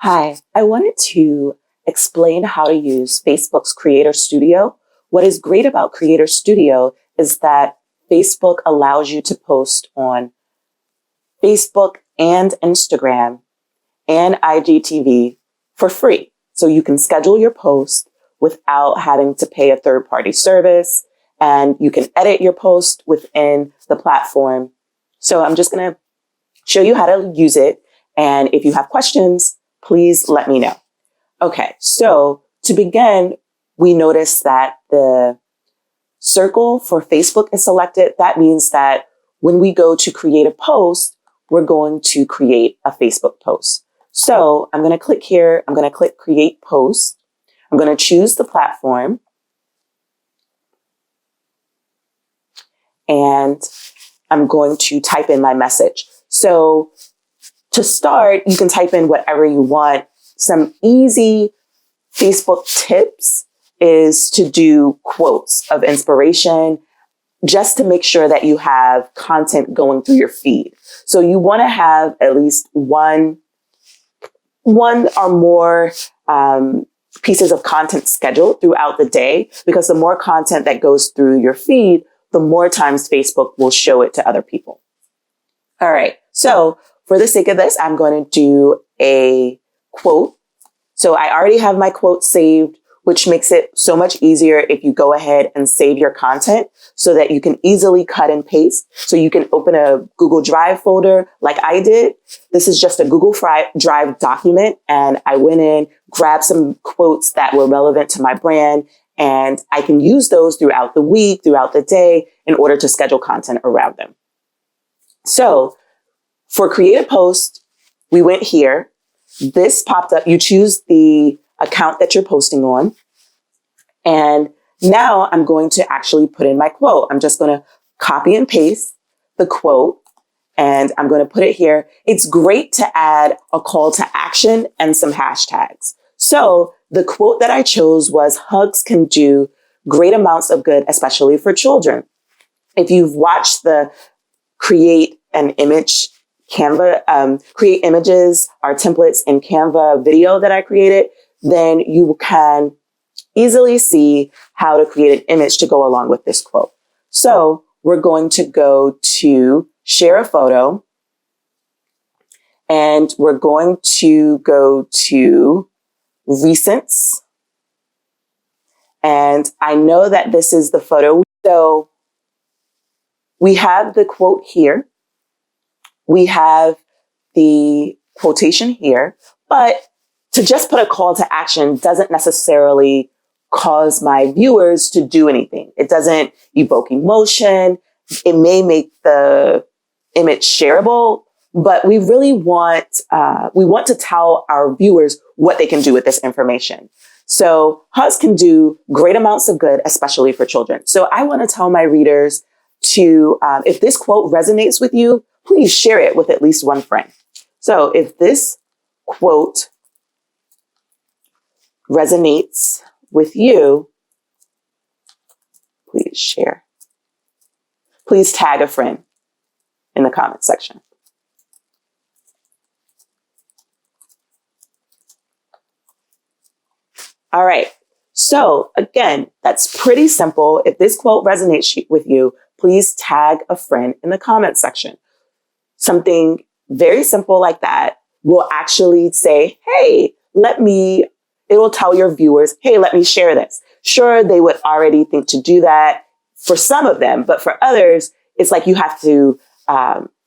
Hi, I wanted to explain how to use Facebook's Creator Studio. What is great about Creator Studio is that Facebook allows you to post on Facebook and Instagram and IGTV for free. So you can schedule your post without having to pay a third-party service, and you can edit your post within the platform. So I'm just going to show you how to use it. And if you have questions, please let me know. Okay, so to begin, we notice that the circle for Facebook is selected. That means that when we go to create a post, we're going to create a Facebook post. So I'm going to click here. I'm going to click Create Post. I'm going to choose the platform. And I'm going to type in my message. So to start, you can type in whatever you want. Some easy Facebook tips is to do quotes of inspiration, just to make sure that you have content going through your feed. So you want to have at least one or more pieces of content scheduled throughout the day, because the more content that goes through your feed, the more times Facebook will show it to other people. All right. So for the sake of this, I'm going to do a quote. So I already have my quote saved, which makes it so much easier if you go ahead and save your content so that you can easily cut and paste. So you can open a Google Drive folder like I did. This is just a Google Drive document. And I went in, grabbed some quotes that were relevant to my brand, and I can use those throughout the week, throughout the day, in order to schedule content around them. So for Create a Post, we went here. This popped up. You choose the account that you're posting on. And now I'm going to actually put in my quote. I'm just going to copy and paste the quote, and I'm going to put it here. It's great to add a call to action and some hashtags. So the quote that I chose was, hugs can do great amounts of good, especially for children. If you've watched the Create an Image Canva, create images or templates in Canva video that I created, then you can easily see how to create an image to go along with this quote. So we're going to go to share a photo, and we're going to go to recents. And I know that this is the photo. So we have the quote here. We have the quotation here, but to just put a call to action doesn't necessarily cause my viewers to do anything. It doesn't evoke emotion. It may make the image shareable, but we really want to tell our viewers what they can do with this information. So hugs can do great amounts of good, especially for children. So I want to tell my readers to, if this quote resonates with you, please share it with at least one friend. So if this quote resonates with you, please share. Please tag a friend in the comment section. All right. So again, that's pretty simple. If this quote resonates with you, please tag a friend in the comment section. Something very simple like that will actually say, hey, it will tell your viewers, hey, let me share this. Sure, they would already think to do that for some of them, but for others, it's like you have to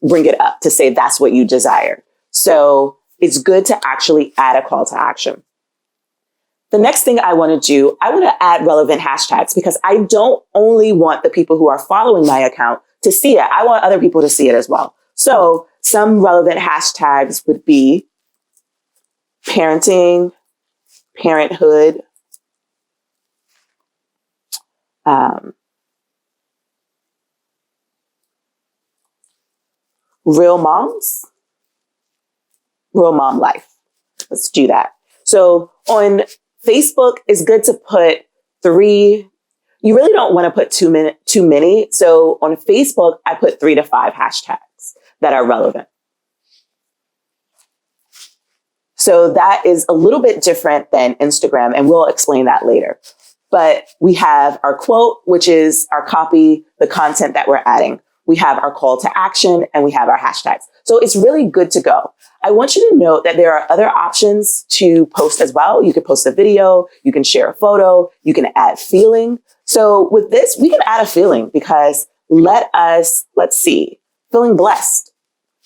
bring it up to say that's what you desire. So it's good to actually add a call to action. The next thing I want to do, I want to add relevant hashtags, because I don't only want the people who are following my account to see it. I want other people to see it as well. So some relevant hashtags would be parenting, parenthood, real moms, real mom life. Let's do that. So on Facebook, it's good to put 3. You really don't want to put too many. So on Facebook, I put 3 to 5 hashtags that are relevant. So that is a little bit different than Instagram, and we'll explain that later. But we have our quote, which is our copy, the content that we're adding. We have our call to action, and we have our hashtags. So it's really good to go. I want you to note that there are other options to post as well. You can post a video, you can share a photo, you can add feeling. So with this, we can add a feeling because let's see, feeling blessed.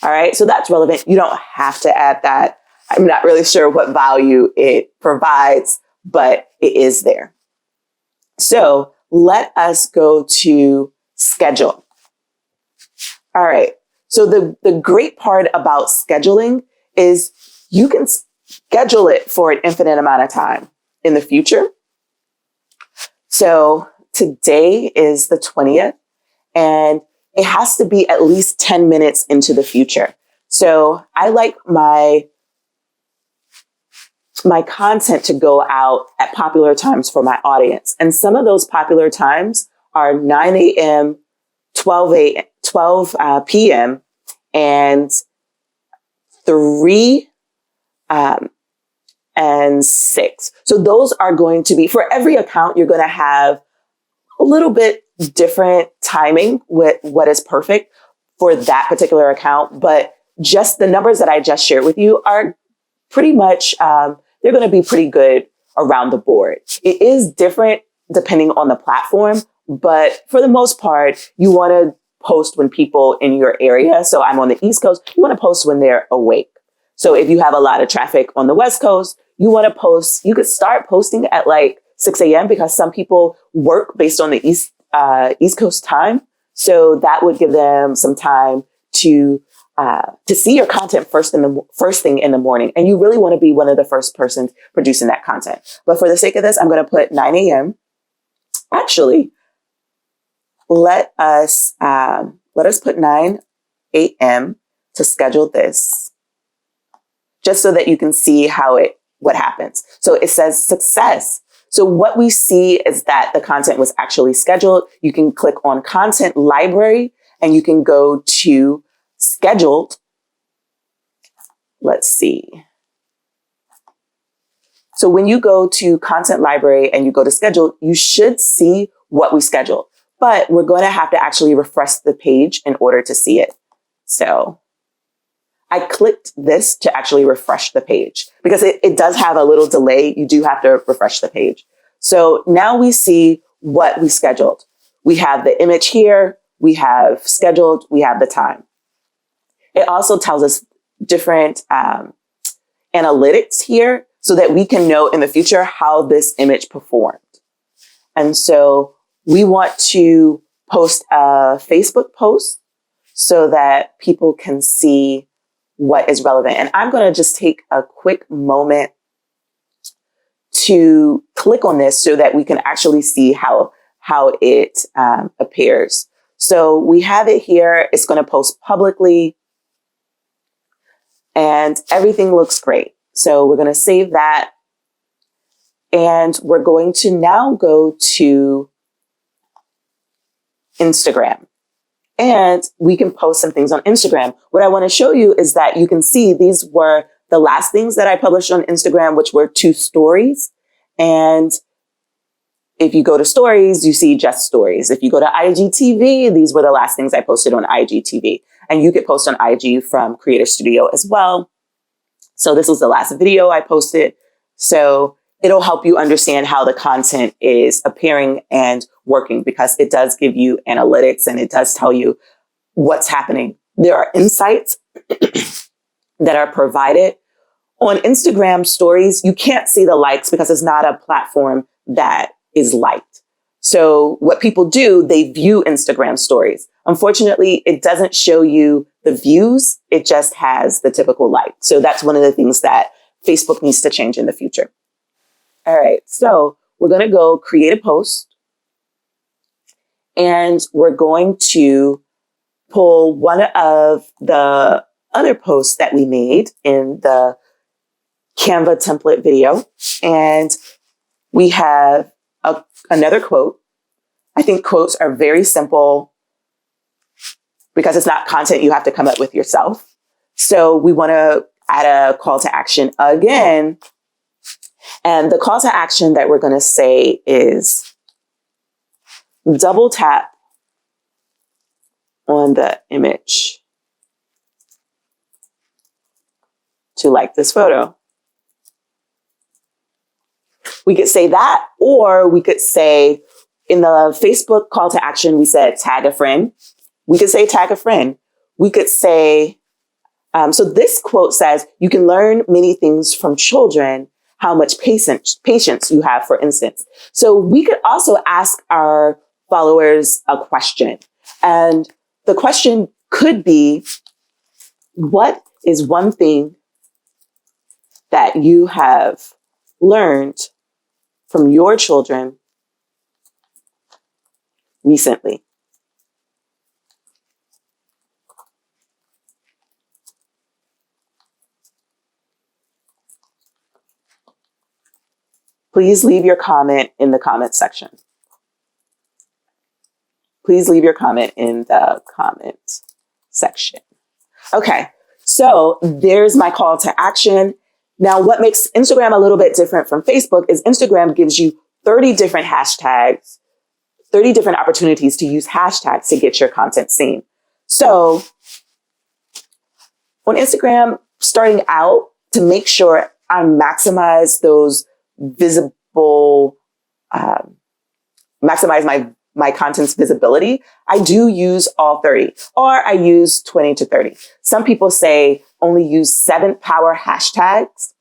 All right. So that's relevant. You don't have to add that. I'm not really sure what value it provides, but it is there. So let us go to schedule. All right. So the great part about scheduling is you can schedule it for an infinite amount of time in the future. So today is the 20th, and it has to be at least 10 minutes into the future. So I like my content to go out at popular times for my audience. And some of those popular times are 9 a.m., 12 p.m., and 3 and 6. So those are going to be, for every account, you're going to have a little bit different timing with what is perfect for that particular account. But just the numbers that I just shared with you are pretty much, they're going to be pretty good around the board. It is different depending on the platform, but for the most part, you want to post when people in your area. So I'm on the East Coast. You want to post when they're awake. So if you have a lot of traffic on the West Coast, you want to post, you could start posting at like 6 a.m. because some people work based on the East Coast time. So that would give them some time to see your content first thing in the morning. And you really want to be one of the first persons producing that content. But for the sake of this, I'm going to put 9 a.m. Actually, let us put 9 a.m. to schedule this, just so that you can see what happens. So it says success. So what we see is that the content was actually scheduled. You can click on content library and you can go to scheduled. Let's see. So when you go to content library and you go to schedule, you should see what we scheduled, but we're going to have to actually refresh the page in order to see it. So I clicked this to actually refresh the page because it does have a little delay. You do have to refresh the page. So now we see what we scheduled. We have the image here. We have scheduled. We have the time. It also tells us different analytics here so that we can know in the future how this image performed. And so we want to post a Facebook post so that people can see what is relevant. And I'm going to just take a quick moment to click on this so that we can actually see how it appears. So we have it here. It's going to post publicly and everything looks great. So we're going to save that. And we're going to now go to Instagram. And we can post some things on Instagram. What I want to show you is that you can see these were the last things that I published on Instagram, which were 2 stories. And if you go to stories, you see just stories. If you go to IGTV, these were the last things I posted on IGTV. And you could post on IG from Creator Studio as well. So this was the last video I posted. So it'll help you understand how the content is appearing and working because it does give you analytics and it does tell you what's happening. There are insights that are provided. On Instagram stories, you can't see the likes because it's not a platform that is liked. So what people do, they view Instagram stories. Unfortunately, it doesn't show you the views. It just has the typical like. So that's one of the things that Facebook needs to change in the future. All right, so we're going to go create a post and we're going to pull one of the other posts that we made in the Canva template video. And we have another quote. I think quotes are very simple because it's not content you have to come up with yourself. So we want to add a call to action again. And the call to action that we're going to say is double tap on the image to like this photo. We could say that, or we could say in the Facebook call to action, we said tag a friend. We could say tag a friend. We could say, so this quote says, you can learn many things from children, how much patience you have, for instance. So we could also ask our followers a question. And the question could be, what is one thing that you have learned from your children recently? Please leave your comment in the comment section. Please leave your comment in the comment section. Okay, so there's my call to action. Now, what makes Instagram a little bit different from Facebook is Instagram gives you 30 different hashtags, 30 different opportunities to use hashtags to get your content seen. So on Instagram, starting out, to make sure I maximize those visible, maximize my content's visibility, I do use all 30, or I use 20 to 30. Some people say only use 7 power hashtags,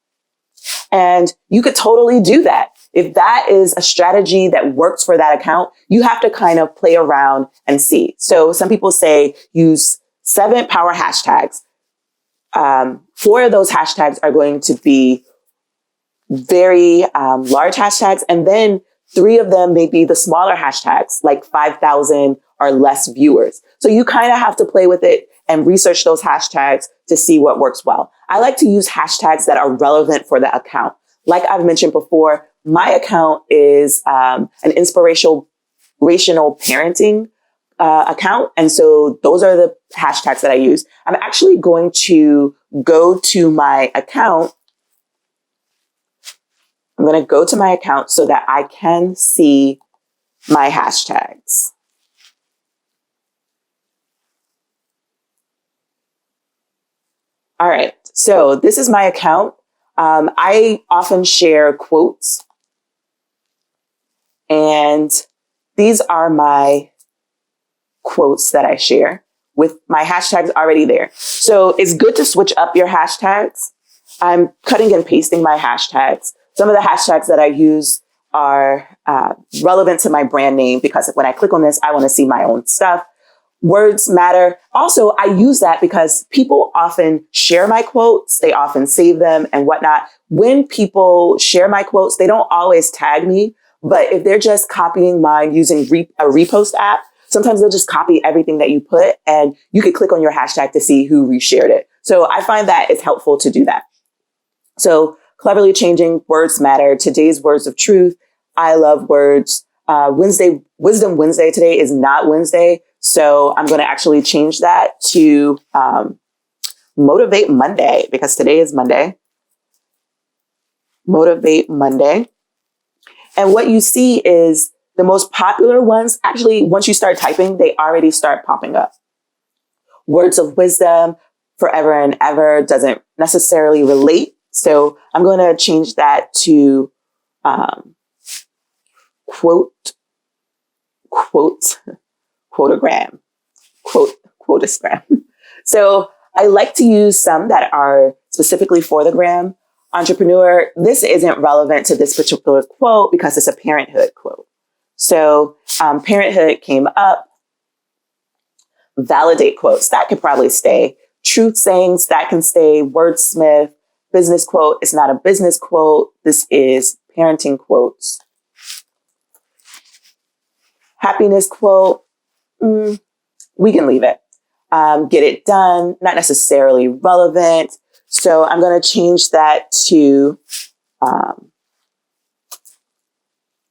and you could totally do that. If that is a strategy that works for that account, you have to kind of play around and see. So some people say use 7 power hashtags. 4 of those hashtags are going to be very large hashtags, and then 3 of them may be the smaller hashtags, like 5,000 or less viewers. So you kind of have to play with it and research those hashtags to see what works well. I like to use hashtags that are relevant for the account. Like I've mentioned before, my account is an inspirational parenting account. And so those are the hashtags that I use. I'm actually going to go to my account. I'm going to go to my account so that I can see my hashtags. All right, so this is my account. I often share quotes, and these are my quotes that I share with my hashtags already there. So it's good to switch up your hashtags. I'm cutting and pasting my hashtags. Some of the hashtags that I use are relevant to my brand name, because when I click on this, I want to see my own stuff. Words matter. Also, I use that because people often share my quotes. They often save them and whatnot. When people share my quotes, they don't always tag me, but if they're just copying mine using a repost app, sometimes they'll just copy everything that you put, and you could click on your hashtag to see who reshared it. So I find that it's helpful to do that. So cleverly changing words matter. Today's words of truth. I love words. Wisdom Wednesday today is not Wednesday. So I'm going to actually change that to Motivate Monday, because today is Monday. Motivate Monday. And what you see is the most popular ones, actually, once you start typing, they already start popping up. Words of wisdom, forever and ever, doesn't necessarily relate. So I'm going to change that to quotagram. So I like to use some that are specifically for the gram. Entrepreneur, this isn't relevant to this particular quote because it's a parenthood quote. So parenthood came up. Validate quotes, that could probably stay. Truth sayings, that can stay. Wordsmith, business quote, it's not a business quote. This is parenting quotes. Happiness quote, we can leave it. Get it done, not necessarily relevant. So I'm going to change that to,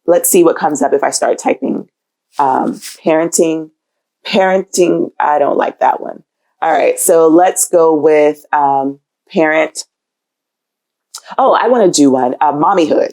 let's see what comes up if I start typing parenting. Parenting, I don't like that one. All right, so let's go with parent. Oh, I want to do one, mommyhood.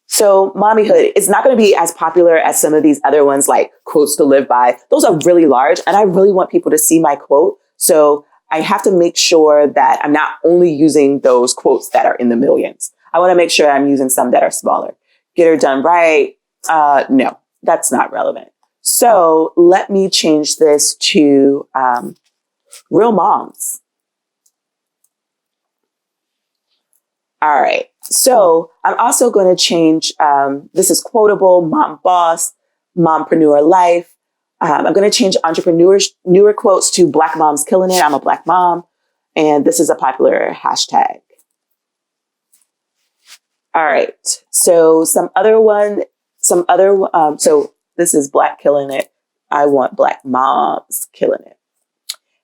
So mommyhood is not going to be as popular as some of these other ones like quotes to live by. Those are really large and I really want people to see my quote. So I have to make sure that I'm not only using those quotes that are in the millions. I want to make sure I'm using some that are smaller. Get her done right. No, that's not relevant. So let me change this to real moms. All right. So I'm also going to change, this is quotable, mom boss, mompreneur life. I'm going to change newer quotes to Black moms killing it. I'm a Black mom. And this is a popular hashtag. All right. So so this is Black killing it. I want Black moms killing it.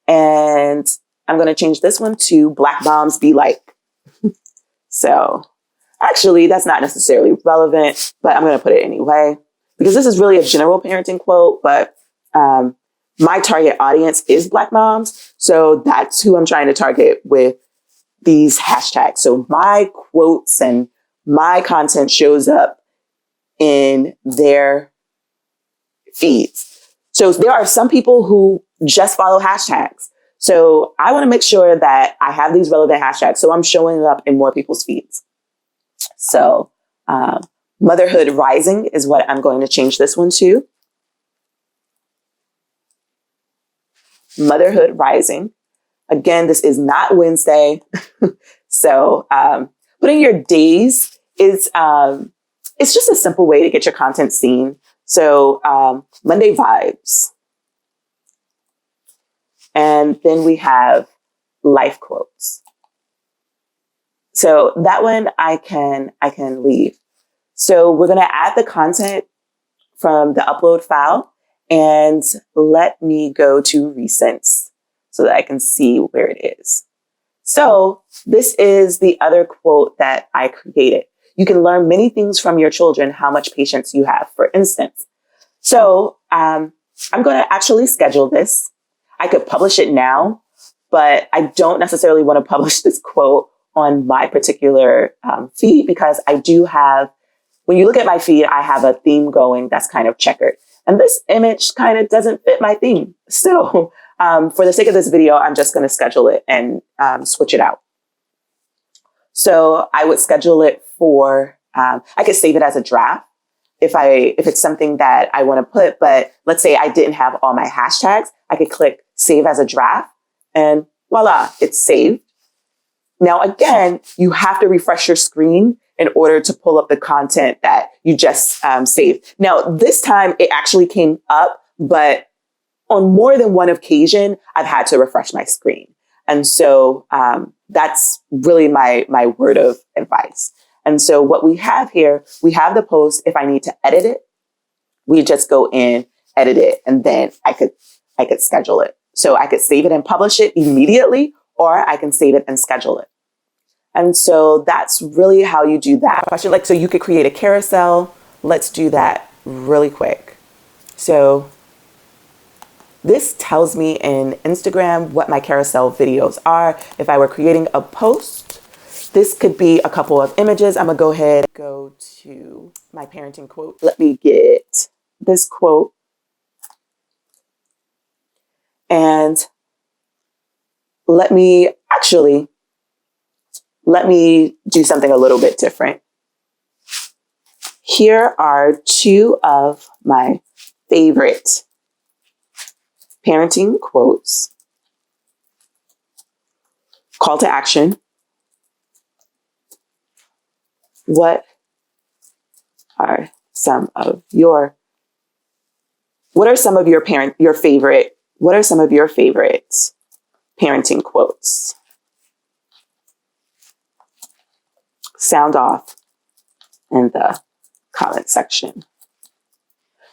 And I'm going to change this one to Black moms be like. So actually, that's not necessarily relevant, but I'm going to put it anyway, because this is really a general parenting quote, but my target audience is Black moms. So that's who I'm trying to target with these hashtags. So my quotes and my content shows up in their feeds. So there are some people who just follow hashtags. So I want to make sure that I have these relevant hashtags so I'm showing up in more people's feeds. So motherhood rising is what I'm going to change this one to. Motherhood rising. Again, this is not Wednesday. So putting your days is it's just a simple way to get your content seen. So Monday vibes. And then we have life quotes. So that one I can leave. So we're going to add the content from the upload file and let me go to recents so that I can see where it is. So this is the other quote that I created. You can learn many things from your children, how much patience you have, for instance. So I'm going to actually schedule this. I could publish it now, but I don't necessarily want to publish this quote on my particular feed because I do have, when you look at my feed, I have a theme going that's kind of checkered. And this image kind of doesn't fit my theme. So for the sake of this video, I'm just going to schedule it and switch it out. So I would schedule it for, I could save it as a draft if it's something that I want to put, but let's say I didn't have all my hashtags, I could click save as a draft and voila, it's saved. Now, again, you have to refresh your screen in order to pull up the content that you just saved. Now, this time it actually came up, but on more than one occasion, I've had to refresh my screen. And so that's really my word of advice. And so what we have here, we have the post. If I need to edit it, we just go in, edit it, and then I could schedule it. So I could save it and publish it immediately, or I can save it and schedule it. And so that's really how you do that. So you could create a carousel. Let's do that really quick. So this tells me in Instagram what my carousel videos are. If I were creating a post, this could be a couple of images. I'm gonna go ahead and go to my parenting quote. Let me get this quote. And let me do something a little bit different. Here are two of my favorite parenting quotes. Call to action. What are some of your favorite parenting quotes? Sound off in the comment section.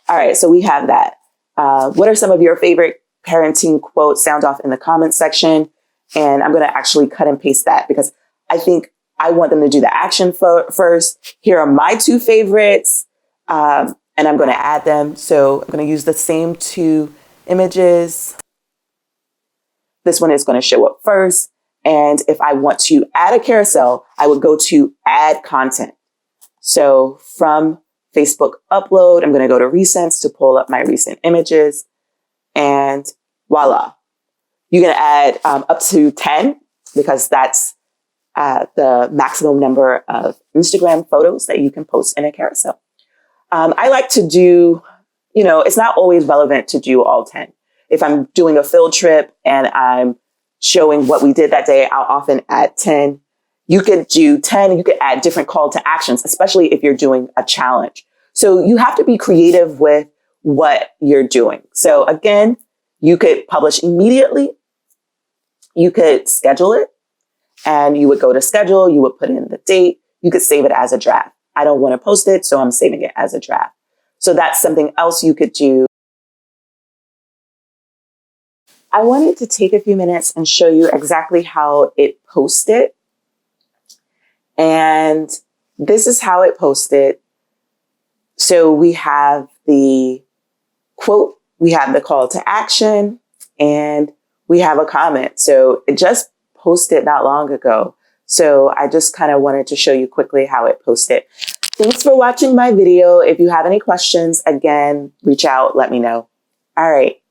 All right, so we have that. What are some of your favorite parenting quotes? Sound off in the comment section. And I'm going to actually cut and paste that because I think I want them to do the action first. Here are my two favorites, and I'm going to add them. So I'm going to use the same two images. this one is going to show up first. And if I want to add a carousel, I would go to add content. So from Facebook upload, I'm going to go to recents to pull up my recent images, and voila. You're going to add up to 10 because that's the maximum number of Instagram photos that you can post in a carousel. I like to do, it's not always relevant to do all 10. If I'm doing a field trip and I'm showing what we did that day, I'll often add 10. You could do 10, you could add different call to actions, especially if you're doing a challenge. So you have to be creative with what you're doing. So again, you could publish immediately. You could schedule it, and you would go to schedule, you would put in the date, you could save it as a draft. I don't want to post it, so I'm saving it as a draft. So that's something else you could do. I wanted to take a few minutes and show you exactly how it posted. And this is how it posted. So we have the quote, we have the call to action, and we have a comment. So it just posted not long ago. So I just kind of wanted to show you quickly how it posted. Thanks for watching my video. If you have any questions, again, reach out, let me know. All right.